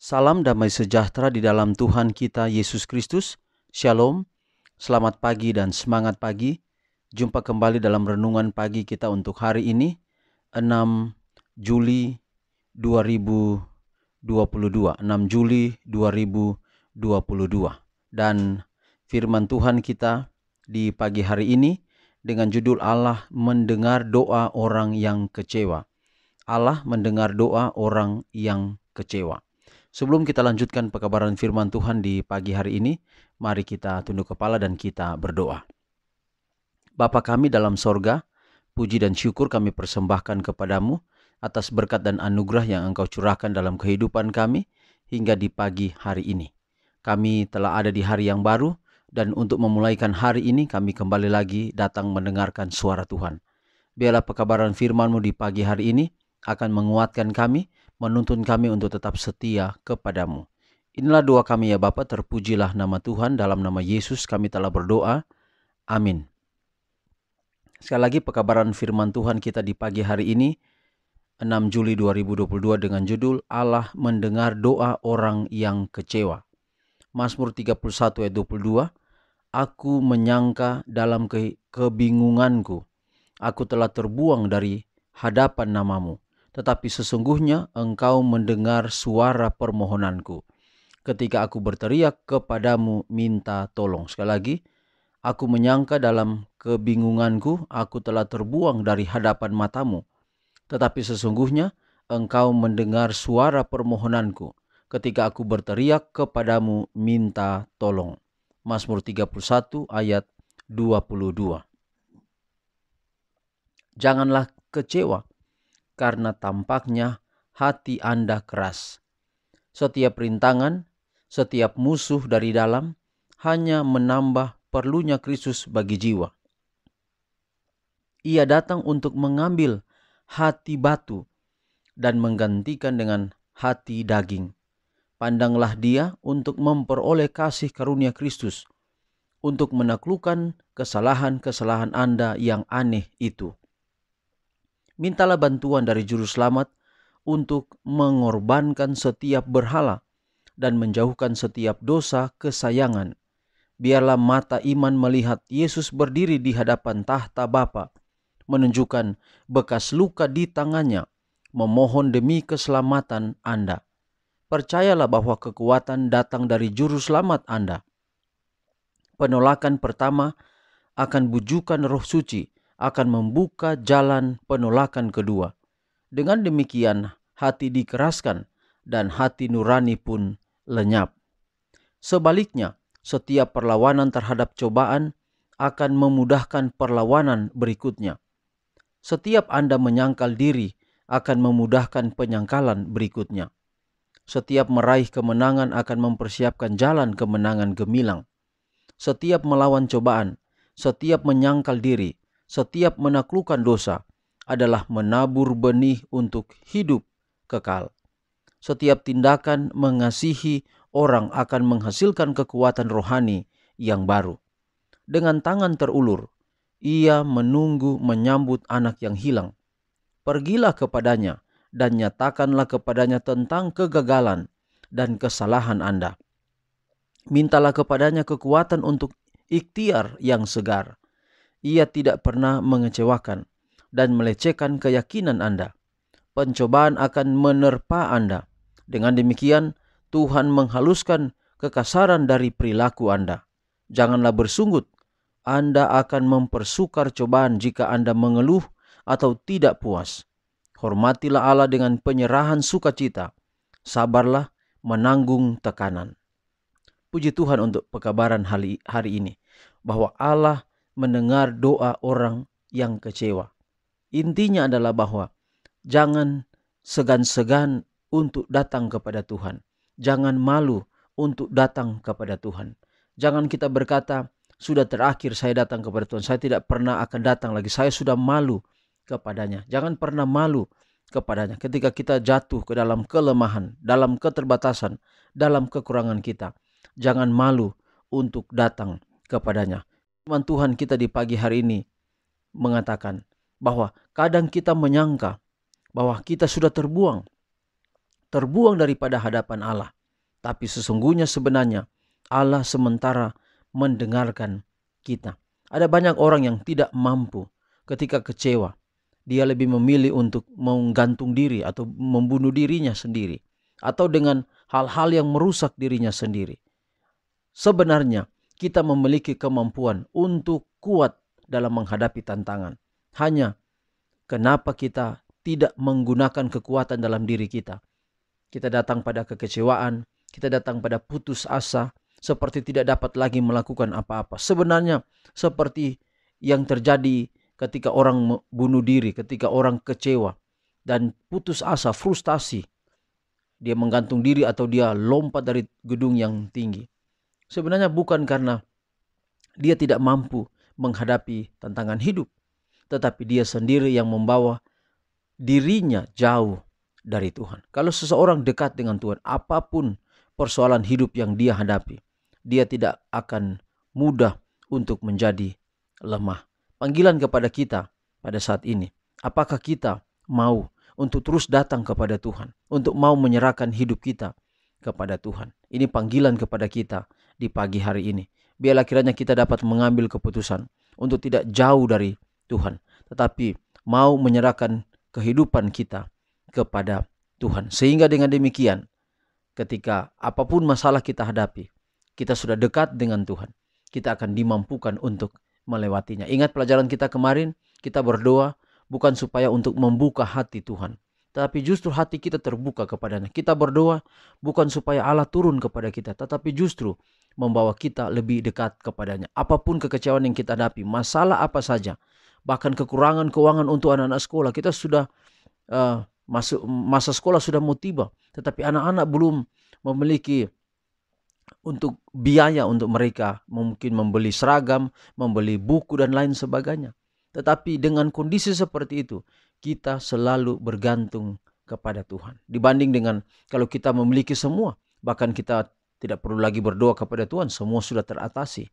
Salam damai sejahtera di dalam Tuhan kita Yesus Kristus. Shalom, selamat pagi dan semangat pagi. Jumpa kembali dalam renungan pagi kita untuk hari ini, 6 Juli 2022. 6 Juli 2022. Dan firman Tuhan kita di pagi hari ini dengan judul Allah mendengar doa orang yang kecewa. Allah mendengar doa orang yang kecewa. Sebelum kita lanjutkan pekabaran firman Tuhan di pagi hari ini, mari kita tunduk kepala dan kita berdoa. Bapa kami dalam sorga, puji dan syukur kami persembahkan kepadamu atas berkat dan anugerah yang Engkau curahkan dalam kehidupan kami hingga di pagi hari ini. Kami telah ada di hari yang baru, dan untuk memulaikan hari ini kami kembali lagi datang mendengarkan suara Tuhan. Biarlah pekabaran firman-Mu di pagi hari ini akan menguatkan kami, menuntun kami untuk tetap setia kepadamu. Inilah doa kami ya Bapa, terpujilah nama Tuhan, dalam nama Yesus kami telah berdoa. Amin. Sekali lagi pekabaran firman Tuhan kita di pagi hari ini, 6 Juli 2022 dengan judul Allah mendengar doa orang yang kecewa. Mazmur 31 ayat 22, Aku menyangka dalam kebingunganku, aku telah terbuang dari hadapan namamu. Tetapi sesungguhnya Engkau mendengar suara permohonanku ketika aku berteriak kepadamu minta tolong. Sekali lagi, aku menyangka dalam kebingunganku, aku telah terbuang dari hadapan matamu. Tetapi sesungguhnya Engkau mendengar suara permohonanku ketika aku berteriak kepadamu minta tolong. Mazmur 31 ayat 22. Janganlah kecewa karena tampaknya hati Anda keras. Setiap rintangan, setiap musuh dari dalam hanya menambah perlunya Kristus bagi jiwa. Ia datang untuk mengambil hati batu dan menggantikan dengan hati daging. Pandanglah Dia untuk memperoleh kasih karunia Kristus, untuk menaklukkan kesalahan-kesalahan Anda yang aneh itu. Mintalah bantuan dari Juru Selamat untuk mengorbankan setiap berhala dan menjauhkan setiap dosa kesayangan. Biarlah mata iman melihat Yesus berdiri di hadapan tahta Bapa, menunjukkan bekas luka di tangannya, memohon demi keselamatan Anda. Percayalah bahwa kekuatan datang dari Juru Selamat Anda. Penolakan pertama akan bujukan Roh Suci akan membuka jalan penolakan kedua. Dengan demikian hati dikeraskan dan hati nurani pun lenyap. Sebaliknya, setiap perlawanan terhadap cobaan akan memudahkan perlawanan berikutnya. Setiap Anda menyangkal diri akan memudahkan penyangkalan berikutnya. Setiap meraih kemenangan akan mempersiapkan jalan kemenangan gemilang. Setiap melawan cobaan, setiap menyangkal diri, setiap menaklukkan dosa adalah menabur benih untuk hidup kekal. Setiap tindakan mengasihi orang akan menghasilkan kekuatan rohani yang baru. Dengan tangan terulur, ia menunggu menyambut anak yang hilang. Pergilah kepadanya dan nyatakanlah kepadanya tentang kegagalan dan kesalahan Anda. Mintalah kepadanya kekuatan untuk ikhtiar yang segar. Ia tidak pernah mengecewakan dan melecehkan keyakinan Anda. Pencobaan akan menerpa Anda. Dengan demikian, Tuhan menghaluskan kekasaran dari perilaku Anda. Janganlah bersungut. Anda akan mempersukar cobaan jika Anda mengeluh atau tidak puas. Hormatilah Allah dengan penyerahan sukacita. Sabarlah menanggung tekanan. Puji Tuhan untuk pekabaran hari ini, bahwa Allah mendengar doa orang yang kecewa. Intinya adalah bahwa jangan segan-segan untuk datang kepada Tuhan. Jangan malu untuk datang kepada Tuhan. Jangan kita berkata, sudah terakhir saya datang kepada Tuhan, saya tidak pernah akan datang lagi, saya sudah malu kepadanya. Jangan pernah malu kepadanya ketika kita jatuh ke dalam kelemahan, dalam keterbatasan, dalam kekurangan kita. Jangan malu untuk datang kepadanya. Firman Tuhan kita di pagi hari ini mengatakan bahwa kadang kita menyangka bahwa kita sudah terbuang, terbuang daripada hadapan Allah. Tapi sesungguhnya sebenarnya Allah sementara mendengarkan kita. Ada banyak orang yang tidak mampu ketika kecewa. Dia lebih memilih untuk menggantung diri atau membunuh dirinya sendiri. Atau dengan hal-hal yang merusak dirinya sendiri. Sebenarnya kita memiliki kemampuan untuk kuat dalam menghadapi tantangan. Hanya kenapa kita tidak menggunakan kekuatan dalam diri kita. Kita datang pada kekecewaan, kita datang pada putus asa, seperti tidak dapat lagi melakukan apa-apa. Sebenarnya seperti yang terjadi ketika orang bunuh diri, ketika orang kecewa dan putus asa, frustasi. Dia menggantung diri atau dia lompat dari gedung yang tinggi. Sebenarnya bukan karena dia tidak mampu menghadapi tantangan hidup, tetapi dia sendiri yang membawa dirinya jauh dari Tuhan. Kalau seseorang dekat dengan Tuhan, apapun persoalan hidup yang dia hadapi, dia tidak akan mudah untuk menjadi lemah. Panggilan kepada kita pada saat ini, apakah kita mau untuk terus datang kepada Tuhan, untuk mau menyerahkan hidup kita kepada Tuhan? Ini panggilan kepada kita di pagi hari ini. Biarlah kiranya kita dapat mengambil keputusan untuk tidak jauh dari Tuhan, tetapi mau menyerahkan kehidupan kita kepada Tuhan. Sehingga dengan demikian, ketika apapun masalah kita hadapi, kita sudah dekat dengan Tuhan, kita akan dimampukan untuk melewatinya. Ingat pelajaran kita kemarin, kita berdoa bukan supaya untuk membuka hati Tuhan, tetapi justru hati kita terbuka kepadanya. Kita berdoa bukan supaya Allah turun kepada kita, tetapi justru membawa kita lebih dekat kepadanya. Apapun kekecewaan yang kita hadapi, masalah apa saja, bahkan kekurangan keuangan untuk anak-anak sekolah, kita sudah masa sekolah sudah mau tiba, tetapi anak-anak belum memiliki untuk biaya untuk mereka mungkin membeli seragam, membeli buku dan lain sebagainya. Tetapi dengan kondisi seperti itu, kita selalu bergantung kepada Tuhan. Dibanding dengan kalau kita memiliki semua, bahkan kita tidak perlu lagi berdoa kepada Tuhan, semua sudah teratasi.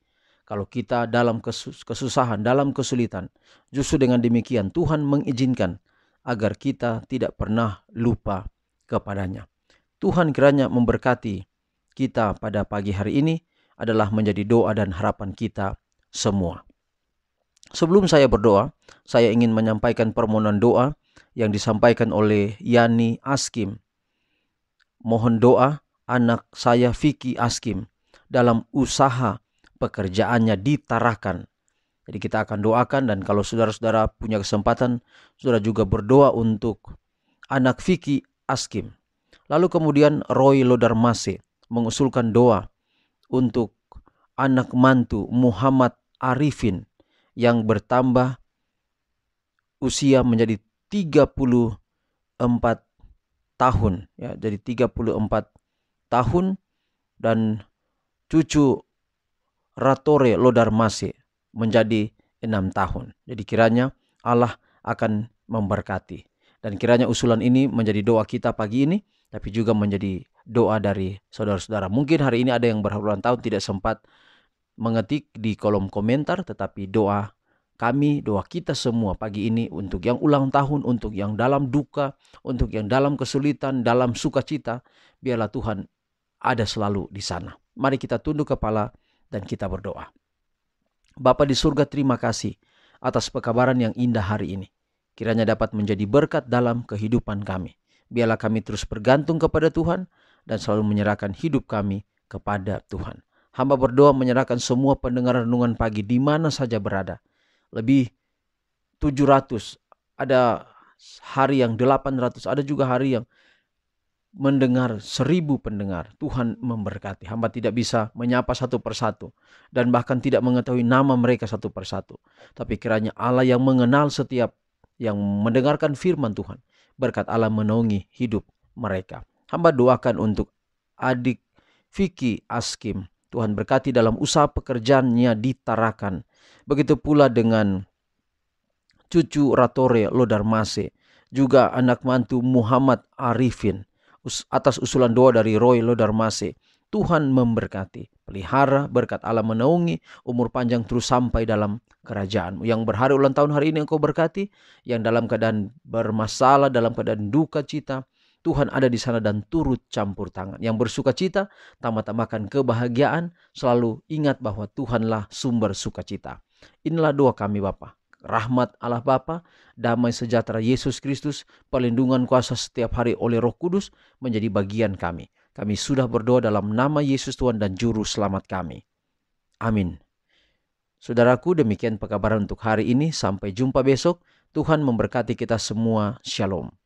Kalau kita dalam kesusahan, dalam kesulitan, justru dengan demikian Tuhan mengizinkan agar kita tidak pernah lupa kepadanya. Tuhan kiranya memberkati kita pada pagi hari ini adalah menjadi doa dan harapan kita semua. Sebelum saya berdoa, saya ingin menyampaikan permohonan doa yang disampaikan oleh Yani Askim. Mohon doa anak saya Vicky Askim dalam usaha pekerjaannya di Tarakan. Jadi kita akan doakan, dan kalau saudara-saudara punya kesempatan, saudara juga berdoa untuk anak Vicky Askim. Lalu kemudian Roy Lodarmase mengusulkan doa untuk anak mantu Muhammad Arifin yang bertambah usia menjadi 34 tahun. Ya, jadi 34 tahun, dan cucu Ratore Lodarmase menjadi 6 tahun. Jadi kiranya Allah akan memberkati. Dan kiranya usulan ini menjadi doa kita pagi ini, tapi juga menjadi doa dari saudara-saudara. Mungkin hari ini ada yang berulang tahun tidak sempat mengetik di kolom komentar, tetapi doa kami, doa kita semua pagi ini untuk yang ulang tahun, untuk yang dalam duka, untuk yang dalam kesulitan, dalam sukacita, biarlah Tuhan ada selalu di sana. Mari kita tunduk kepala dan kita berdoa. Bapa di surga, terima kasih atas pekabaran yang indah hari ini. Kiranya dapat menjadi berkat dalam kehidupan kami. Biarlah kami terus bergantung kepada Tuhan dan selalu menyerahkan hidup kami kepada Tuhan. Hamba berdoa menyerahkan semua pendengar renungan pagi di mana saja berada. Lebih 700, ada hari yang 800, ada juga hari yang mendengar 1000 pendengar. Tuhan memberkati. Hamba tidak bisa menyapa satu persatu dan bahkan tidak mengetahui nama mereka satu persatu. Tapi kiranya Allah yang mengenal setiap yang mendengarkan firman Tuhan, berkat Allah menaungi hidup mereka. Hamba doakan untuk adik Vicky Askim. Tuhan berkati dalam usaha pekerjaannya di Tarakan. Begitu pula dengan cucu Ratore Lodarmase, juga anak mantu Muhammad Arifin. Atas usulan doa dari Roy Lodarmase, Tuhan memberkati, pelihara, berkat Allah menaungi, umur panjang terus sampai dalam kerajaan-Mu. Yang berhari ulang tahun hari ini Engkau berkati, yang dalam keadaan bermasalah, dalam keadaan duka cita, Tuhan ada di sana dan turut campur tangan. Yang bersuka cita, tambah-tambahkan kebahagiaan, selalu ingat bahwa Tuhanlah sumber sukacita. Inilah doa kami Bapa. Rahmat Allah Bapa, damai sejahtera Yesus Kristus, perlindungan kuasa setiap hari oleh Roh Kudus menjadi bagian kami. Kami sudah berdoa dalam nama Yesus Tuhan dan Juru Selamat kami. Amin. Saudaraku, demikian pekabaran untuk hari ini. Sampai jumpa besok. Tuhan memberkati kita semua. Shalom.